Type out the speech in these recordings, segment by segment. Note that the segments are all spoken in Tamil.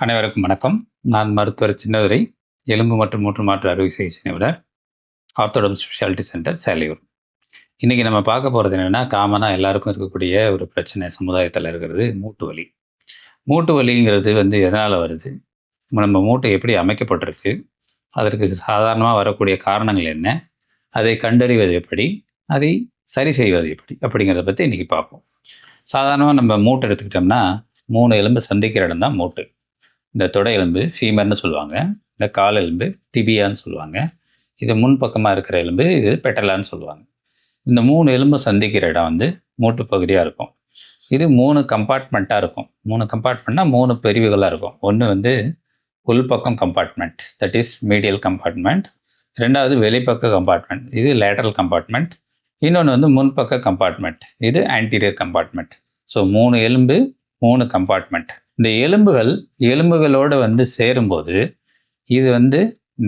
அனைவருக்கும் வணக்கம். நான் மருத்துவர் சின்னதுரை, எலும்பு மற்றும் மூட்டு மாற்று அறுவை சிகிச்சை நிபுணர், ஆர்த்தோடென்டிக் ஸ்பெஷாலிட்டி சென்டர், சேலையூர். இன்றைக்கி நம்ம பார்க்க போகிறது என்னென்னா, காமனாக எல்லாருக்கும் இருக்கக்கூடிய ஒரு பிரச்சனை சமுதாயத்தில் இருக்கிறது மூட்டு வலி. மூட்டு வலிங்கிறது எதனால் வருது, நம்ம மூட்டை எப்படி அமைக்கப்பட்டிருக்கு, அதற்கு சாதாரணமாக வரக்கூடிய காரணங்கள் என்ன, அதை கண்டறிவது எப்படி, அதை சரி செய்வது எப்படி அப்படிங்கிறத பற்றி இன்றைக்கி பார்ப்போம். சாதாரணமாக நம்ம மூட்டை எடுத்துக்கிட்டோம்னா 3 எலும்பு சந்திக்கிற இடம் தான் மூட்டு. இந்த தொடை எலும்பு ஃபீமர்னு சொல்லுவாங்க, இந்த கால் எலும்பு டிபியான்னு சொல்லுவாங்க, இது முன்பக்கமாக இருக்கிற எலும்பு இது பெட்டலான்னு சொல்லுவாங்க. இந்த 3 எலும்பு சந்திக்கிற இடம் மூட்டு பகுதியாக இருக்கும். இது 3 கம்பார்ட்மெண்ட்டாக இருக்கும். 3 கம்பார்ட்மெண்ட்னா 3 பிரிவுகளாக இருக்கும். ஒன்று உள்பக்கம் compartment, that is medial compartment. 2வது வெளிப்பக்க கம்பார்ட்மெண்ட், இது லேட்டரல் கம்பார்ட்மெண்ட். இன்னொன்று முன்பக்க கம்பார்ட்மெண்ட், இது ஆன்டீரியர் கம்பார்ட்மெண்ட். ஸோ 3 எலும்பு 3 கம்பார்ட்மெண்ட். இந்த எலும்புகளோடு சேரும்போது இது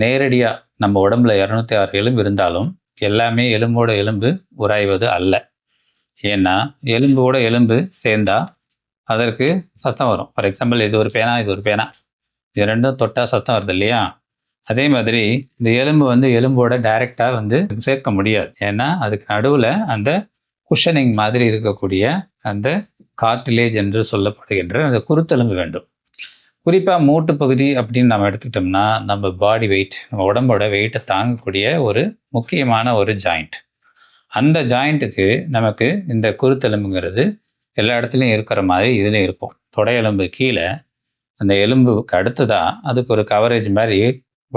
நேரடியாக நம்ம உடம்புல 206 எலும்பு இருந்தாலும் எல்லாமே எலும்போட எலும்பு உராய்வது அல்ல. ஏன்னா எலும்போட எலும்பு சேர்ந்தா அதற்கு சத்தம் வரும். ஃபார் எக்ஸாம்பிள், இது ஒரு பேனா, இது ஒரு பேனா, இது ரெண்டும் தொட்டால் சத்தம் வருது இல்லையா? அதே மாதிரி இந்த எலும்பு எலும்போட டைரெக்டாக சேர்க்க முடியாது. ஏன்னா அதுக்கு நடுவில் அந்த குஷனிங் மாதிரி இருக்கக்கூடிய அந்த கார்டிலேஜ் என்று சொல்லப்படுகின்ற அந்த குருத்தெலும்பு வேண்டும். குறிப்பாக மூட்டு பகுதி அப்படின்னு நம்ம எடுத்துக்கிட்டோம்னா, நம்ம பாடி வெயிட், நம்ம உடம்போட வெயிட்டை தாங்கக்கூடிய ஒரு முக்கியமான ஒரு ஜாயிண்ட். அந்த ஜாயிண்ட்டுக்கு நமக்கு இந்த குருத்தெலும்புங்கிறது எல்லா இடத்துலையும் இருக்கிற மாதிரி இதுலேயும் இருக்கும். தொடையெலும்பு கீழே அந்த எலும்புக்கு அடுத்ததாக அதுக்கு ஒரு கவரேஜ் மாதிரி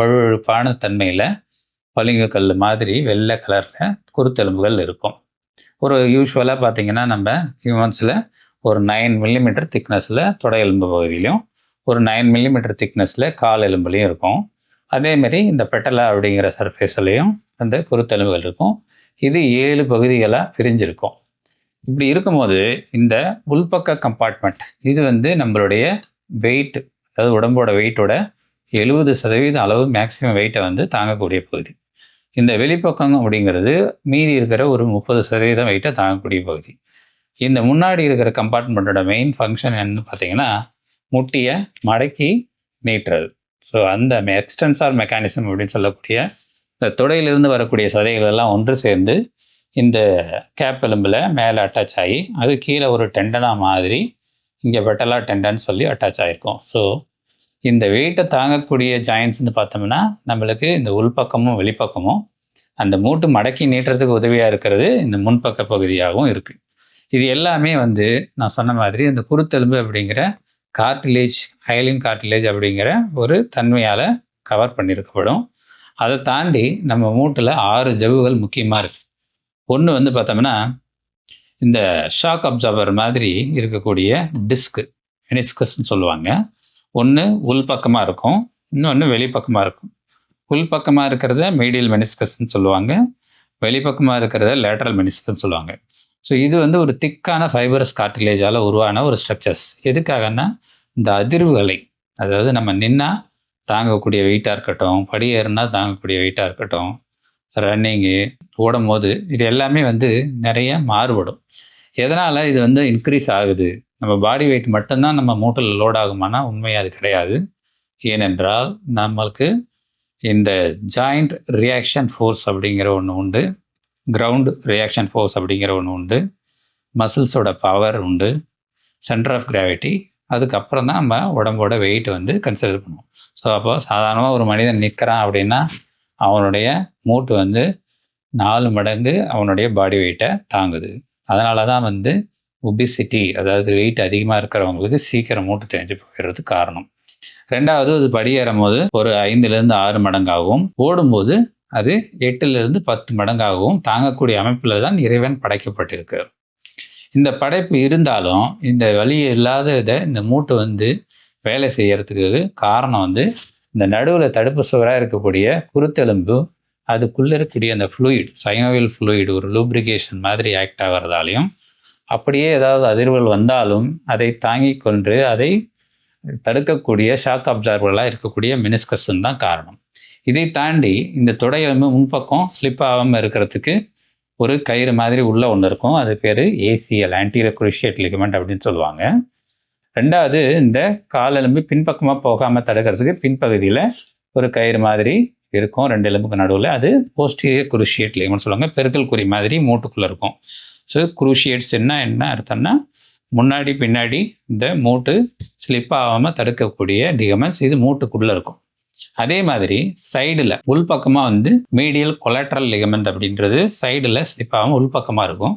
வழுவழுப்பான தன்மையில் பளிங்கு கல் மாதிரி வெள்ளை கலரில் குருத்தெலும்புகள் இருக்கும். ஒரு யூஸ்வலாக பார்த்திங்கன்னா நம்ம ஹியூமன்ஸில் ஒரு 9 மில்லிமீட்டர் திக்னஸில் தொடை எலும்பு பகுதியிலையும் ஒரு 9 மில்லிமீட்டர் திக்னஸில் கால் எலும்புலையும் இருக்கும். அதேமாரி இந்த பெட்டலா அப்படிங்கிற சர்ஃபேஸ்லையும் அந்த குருத்தெலும்புகள் இருக்கும். இது 7 பகுதிகளாக பிரிஞ்சிருக்கும். இப்படி இருக்கும்போது இந்த உள்பக்க கம்பார்ட்மெண்ட் இது நம்மளுடைய வெயிட், அதாவது உடம்போட வெயிட்டோட 70% அளவு மேக்ஸிமம் வெயிட்டை தாங்கக்கூடிய பகுதி. இந்த வெளிப்பக்கம் அப்படிங்கிறது மீதி இருக்கிற ஒரு 30% வெயிட்டை தாங்கக்கூடிய பகுதி. இந்த முன்னாடி இருக்கிற கம்பார்ட்மெண்ட்டோட மெயின் ஃபங்க்ஷன் என்னன்னு பார்த்தீங்கன்னா, முட்டியை மடக்கி நீட்டுறது. ஸோ அந்த எக்ஸ்டென்சார் மெக்கானிசம் அப்படின்னு சொல்லக்கூடிய இந்த தொடையிலிருந்து வரக்கூடிய சதைகள் எல்லாம் ஒன்று சேர்ந்து இந்த கேப் எலும்பில் மேலே அட்டாச் ஆகி அது கீழே ஒரு டெண்டனாக மாதிரி இங்கே பெட்டலா டெண்டன் சொல்லி அட்டாச் ஆகிருக்கும். ஸோ இந்த வெயிட்டை தாங்கக்கூடிய ஜாயின்ட்ஸ்னு பார்த்தோம்னா நம்மளுக்கு இந்த உள்பக்கமும் வெளிப்பக்கமும் அந்த மூட்டு மடக்கி நீட்டுறதுக்கு உதவியாக இருக்கிறது இந்த முன்பக்க பகுதியாகவும் இருக்குது. இது எல்லாமே நான் சொன்ன மாதிரி அந்த குருத்தெலும்பு அப்படிங்கிற கார்டிலேஜ், ஹைலின் கார்டிலேஜ் அப்படிங்கிற ஒரு தன்மையால் கவர் பண்ணியிருக்கப்படும். அதை தாண்டி நம்ம மூட்டில் 6 ஜவ்வுகள் முக்கியமாக இருக்குது. ஒன்று பார்த்தோம்னா இந்த ஷாக் அப்சார்பர் மாதிரி இருக்கக்கூடிய டிஸ்க்கு, மெனிஸ்கஸ்ன்னு சொல்லுவாங்க. ஒன்று உள்பக்கமாக இருக்கும், இன்னொன்று வெளிப்பக்கமாக இருக்கும். உள்பக்கமாக இருக்கிறத மீடியல் மெனிஸ்கஸ்ன்னு சொல்லுவாங்க, வெளிப்பக்கமாக இருக்கிறத லேட்டரல் மெனிஸ்கஸ்ன்னு சொல்லுவாங்க. ஸோ இது ஒரு திக்கான ஃபைபரஸ் கார்டிலேஜால் உருவான ஒரு ஸ்ட்ரக்சர்ஸ். எதுக்காகன்னா இந்த அதிர்வுகளை, அதாவது நம்ம நின்னா தாங்கக்கூடிய வெயிட்டாக இருக்கட்டும், படி ஏறினா தாங்கக்கூடிய வெயிட்டாக இருக்கட்டும், ரன்னிங்கு ஓடும் போது இது எல்லாமே நிறைய மாறுபடும். எதனால் இது இன்க்ரீஸ் ஆகுது, நம்ம பாடி வெயிட் மட்டும்தான் நம்ம மூட்டில் லோட் ஆகுமானா உண்மையாக அது கிடையாது. ஏனென்றால் நம்மளுக்கு இந்த ஜாயிண்ட் ரியாக்ஷன் ஃபோர்ஸ் அப்படிங்கிற ஒன்று உண்டு, கிரவுண்ட் ரியாக்ஷன் ஃபோர்ஸ் அப்படிங்கிற ஒன்று உண்டு, மசில்ஸோட பவர் உண்டு, சென்டர் ஆஃப் கிராவிட்டி, அதுக்கப்புறம் தான் நம்ம உடம்போட வெயிட் கன்சிடர் பண்ணுவோம். ஸோ அப்போ சாதாரணமாக ஒரு மனிதன் நிற்கிறான் அப்படின்னா அவனுடைய மூட்டு 4 மடங்கு அவனுடைய பாடி வெயிட்டை தாங்குது. அதனால தான் ஒபிசிட்டி, அதாவது வெயிட் அதிகமாக இருக்கிறவங்களுக்கு சீக்கிரம் மூட்டு தேஞ்சு போயிடுறது காரணம். 2வது, அது படியேறும் போது ஒரு 5லேருந்து 6 மடங்காகவும், ஓடும்போது அது 8லேருந்து 10 மடங்காகவும் தாங்கக்கூடிய அமைப்பில் தான் இறைவன் படைக்கப்பட்டிருக்கு. இந்த படைப்பு இருந்தாலும் இந்த வலி இல்லாத இதை இந்த மூட்டு வேலை செய்யறதுக்கு காரணம் இந்த நடுவில் தடுப்பு சுவராக இருக்கக்கூடிய குருத்தெலும்பு, அதுக்குள்ளே இருக்கக்கூடிய அந்த ஃப்ளூயிட், சைனோவியல் ஃப்ளூயிட் ஒரு லூப்ரிகேஷன் மாதிரி ஆக்ட் ஆகிறதாலையும், அப்படியே ஏதாவது அதிர்வுகள் வந்தாலும் அதை தாங்கி கொண்டு அதை தடுக்கக்கூடிய ஷாக் அப்சார்பர்களாக இருக்கக்கூடிய மெனிஸ்கஸ்ன்னு தான் காரணம். இதை தாண்டி இந்த தொடையெலும்பு முன்பக்கம் ஸ்லிப் ஆகாமல் இருக்கிறதுக்கு ஒரு கயிறு மாதிரி உள்ள ஒன்று இருக்கும். அது பேர் ஏசிஎல், ஆன்டீரியர் குரூஷியேட் லிகமெண்ட் அப்படின்னு சொல்லுவாங்க. ரெண்டாவது, இந்த காலெலும்பு பின்பக்கமாக போகாமல் தடுக்கிறதுக்கு பின்பகுதியில் ஒரு கயிறு மாதிரி இருக்கும் 2 எலும்புக்கு நடுவில். அது போஸ்டீரியர் குரூஷியேட் லிகமெண்ட் சொல்லுவாங்க. பெருக்கல் குறி மாதிரி மூட்டுக்குள்ளே இருக்கும். ஸோ குரூஷியேட்ஸ் என்ன அர்த்தம்னா முன்னாடி பின்னாடி இந்த மூட்டு ஸ்லிப் ஆகாமல் தடுக்கக்கூடிய லிகமெண்ட்ஸ். இது மூட்டுக்குள்ளே இருக்கும். அதே மாதிரி சைடில் உள்பக்கமாக மீடியல் கொலாட்ரல் லிகமெண்ட் அப்படின்றது சைடில் ஸ்லிப் ஆகாமல் உள்பக்கமாக இருக்கும்.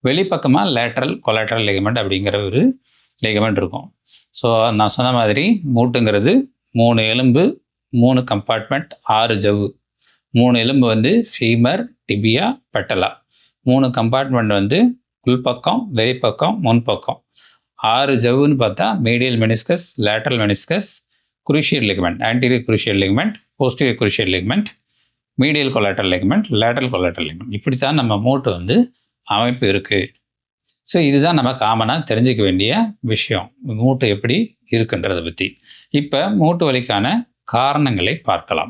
வெளிப்பக்கமாக லேட்ரல் கொலாட்ரல் லிகமெண்ட் அப்படிங்கிற ஒரு லிகமெண்ட் இருக்கும். ஸோ நான் சொன்ன மாதிரி மூட்டுங்கிறது 3 எலும்பு, 3 கம்பார்ட்மெண்ட், 6 ஜவ்வு. 3 எலும்பு ஃபீமர், டிபியா, பெட்டலா. 3 கம்பார்ட்மெண்ட் உள்பக்கம், வெளிப்பக்கம், முன்பக்கம். 6 ஜவ்வுன்னு பார்த்தா medial meniscus, lateral meniscus, crucial ligament, anterior crucial ligament, posterior crucial ligament, medial collateral ligament, lateral collateral ligament. இப்படி தான் நம்ம மூட்டு அமைப்பு இருக்குது. ஸோ இதுதான் நம்ம காமனாக தெரிஞ்சுக்க வேண்டிய விஷயம், மூட்டு எப்படி இருக்குன்றதை பற்றி. இப்போ மூட்டு வலிக்கான காரணங்களை பார்க்கலாம்.